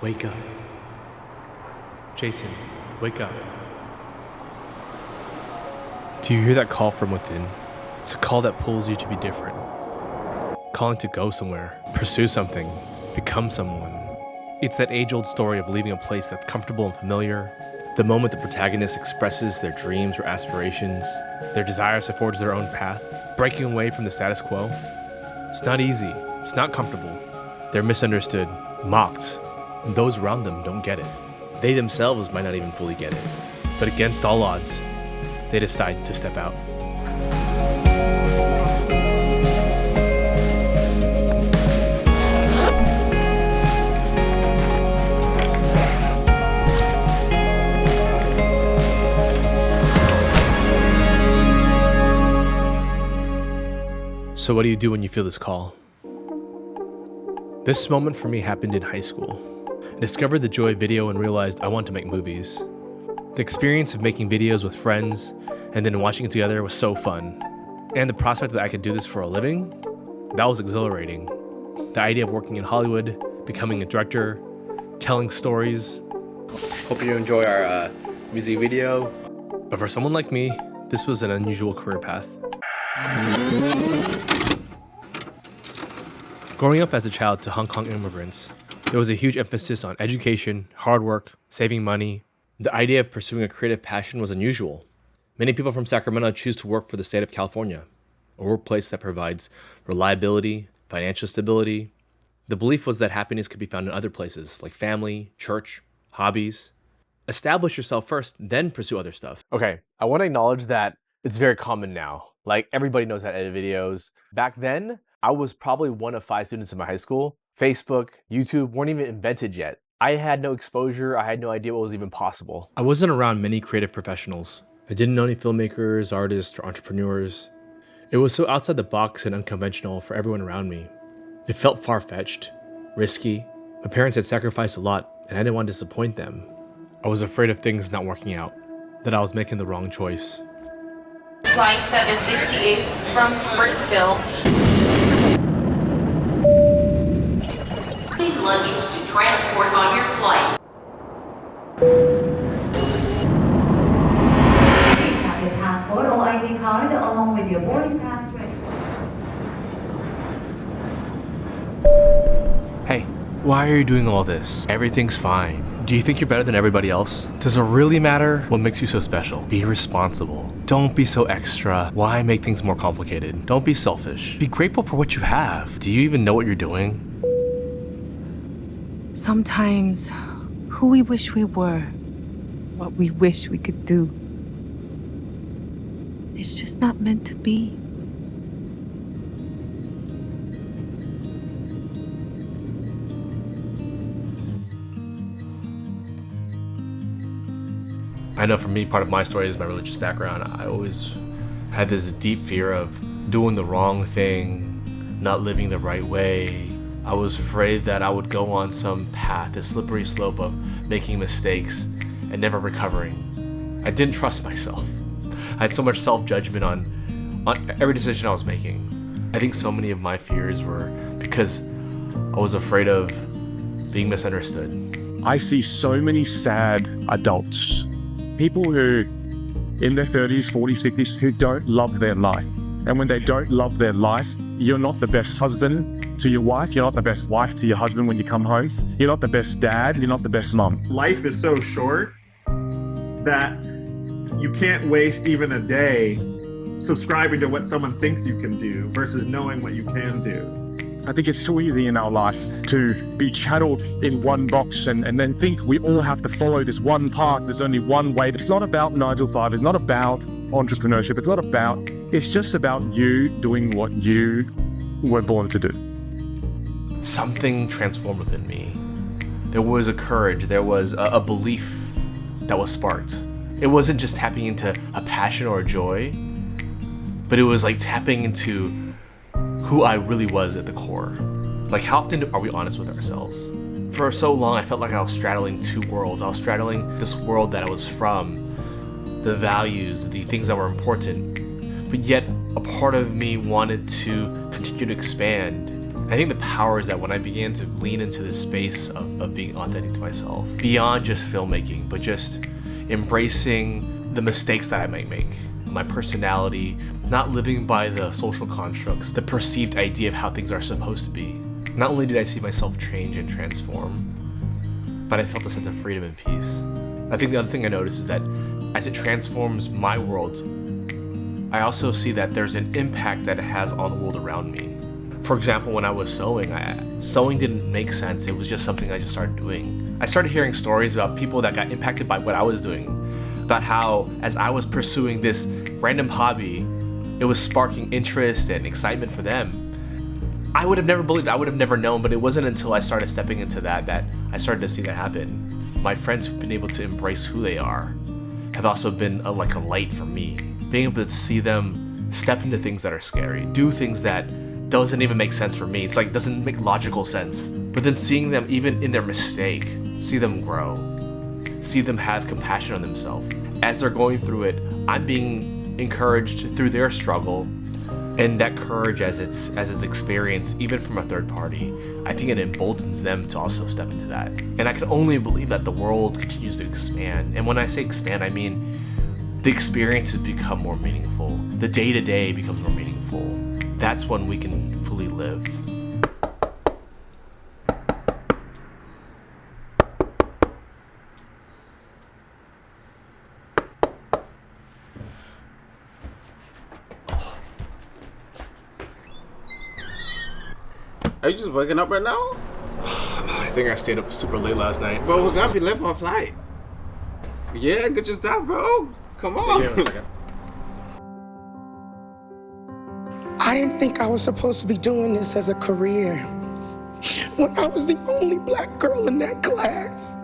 Wake up. Jason, wake up. Do you hear that call from within? It's a call that pulls you to be different. Calling to go somewhere, pursue something, become someone. It's that age-old story of leaving a place that's comfortable and familiar. The moment the protagonist expresses their dreams or aspirations, their desires to forge their own path, breaking away from the status quo. It's not easy. It's not comfortable. They're misunderstood, mocked, and those around them don't get it. They themselves might not even fully get it. But against all odds, they decide to step out. So what do you do when you feel this call? This moment for me happened in high school. I discovered the joy of video and realized I want to make movies. The experience of making videos with friends and then watching it together was so fun. And the prospect that I could do this for a living, that was exhilarating. The idea of working in Hollywood, becoming a director, telling stories. Hope you enjoy our music video. But for someone like me, this was an unusual career path. Growing up as a child to Hong Kong immigrants, there was a huge emphasis on education, hard work, saving money. The idea of pursuing a creative passion was unusual. Many people from Sacramento choose to work for the state of California, a workplace that provides reliability, financial stability. The belief was that happiness could be found in other places, like family, church, hobbies. Establish yourself first, then pursue other stuff. Okay, I want to acknowledge that it's very common now. Like, everybody knows how to edit videos. Back then, I was probably one of 5 students in my high school. Facebook, YouTube weren't even invented yet. I had no exposure. I had no idea what was even possible. I wasn't around many creative professionals. I didn't know any filmmakers, artists, or entrepreneurs. It was so outside the box and unconventional for everyone around me. It felt far-fetched, risky. My parents had sacrificed a lot, and I didn't want to disappoint them. I was afraid of things not working out, that I was making the wrong choice. Flight 768 from Springfield. Leave luggage to transport on your flight. Please have your passport or ID card along with your boarding pass ready. Hey, why are you doing all this? Everything's fine. Do you think you're better than everybody else? Does it really matter? What makes you so special? Be responsible. Don't be so extra. Why make things more complicated? Don't be selfish. Be grateful for what you have. Do you even know what you're doing? Sometimes, who we wish we were, what we wish we could do, it's just not meant to be. I know for me, part of my story is my religious background. I always had this deep fear of doing the wrong thing, not living the right way. I was afraid that I would go on some path, a slippery slope of making mistakes and never recovering. I didn't trust myself. I had so much self-judgment on every decision I was making. I think so many of my fears were because I was afraid of being misunderstood. I see so many sad adults, people who in their 30s, 40s, 50s, who don't love their life. And when they don't love their life, you're not the best husband to your wife. You're not the best wife to your husband when you come home. You're not the best dad. You're not the best mom. Life is so short that you can't waste even a day subscribing to what someone thinks you can do versus knowing what you can do. I think it's so easy in our life to be channeled in one box and then think we all have to follow this one path. There's only one way. It's not about 9 to 5. It's not about entrepreneurship. It's not about, it's just about you doing what you were born to do. Something transformed within me. There was a courage, there was a belief that was sparked. It wasn't just tapping into a passion or a joy, but it was like tapping into who I really was at the core. Like, how often are we honest with ourselves? For so long, I felt like I was straddling two worlds. I was straddling this world that I was from, the values, the things that were important, but yet a part of me wanted to continue to expand I think the power is that when I began to lean into this space of being authentic to myself, beyond just filmmaking, but just embracing the mistakes that I might make, my personality, not living by the social constructs, the perceived idea of how things are supposed to be. Not only did I see myself change and transform, but I felt a sense of freedom and peace. I think the other thing I noticed is that as it transforms my world, I also see that there's an impact that it has on the world around me. For example, when I was sewing, sewing didn't make sense. It was just something I just started doing. I started hearing stories about people that got impacted by what I was doing, about how as I was pursuing this random hobby, it was sparking interest and excitement for them. I would have never believed, I would have never known, but it wasn't until I started stepping into that I started to see that happen. My friends who've been able to embrace who they are have also been like a light for me. Being able to see them step into things that are scary, do things that doesn't even make sense for me. It's like, doesn't make logical sense. But then seeing them even in their mistake, see them grow, see them have compassion on themselves. As they're going through it, I'm being encouraged through their struggle, and that courage as it's experienced even from a third party, I think it emboldens them to also step into that. And I can only believe that the world continues to expand. And when I say expand, I mean the experiences become more meaningful. The day-to-day becomes more meaningful. That's when we can fully live. Are you just waking up right now? I think I stayed up super late last night. Bro, we're gonna be late for our flight. Yeah, get your stuff, bro. Come on. Yeah, one second. I didn't think I was supposed to be doing this as a career when I was the only black girl in that class.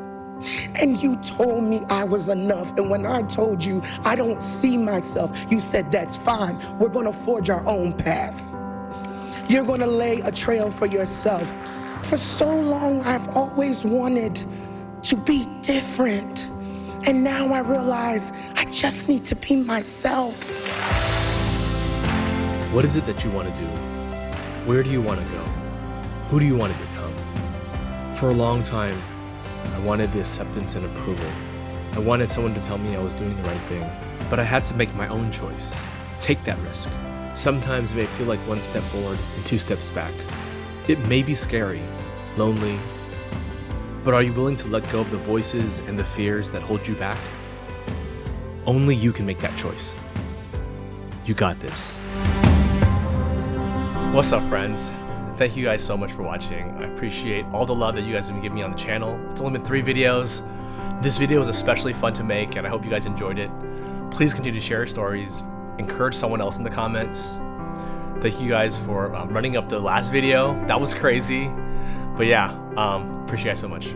And you told me I was enough. And when I told you I don't see myself, you said that's fine. We're gonna forge our own path. You're gonna lay a trail for yourself. For so long, I've always wanted to be different. And now I realize I just need to be myself. What is it that you want to do? Where do you want to go? Who do you want to become? For a long time, I wanted the acceptance and approval. I wanted someone to tell me I was doing the right thing, but I had to make my own choice, take that risk. Sometimes it may feel like one step forward and two steps back. It may be scary, lonely, but are you willing to let go of the voices and the fears that hold you back? Only you can make that choice. You got this. What's up, friends? Thank you guys so much for watching. I appreciate all the love that you guys have been giving me on the channel. It's only been 3 videos. This video was especially fun to make, and I hope you guys enjoyed it. Please continue to share your stories. Encourage someone else in the comments. Thank you guys for running up the last video. That was crazy. But yeah, appreciate you guys so much.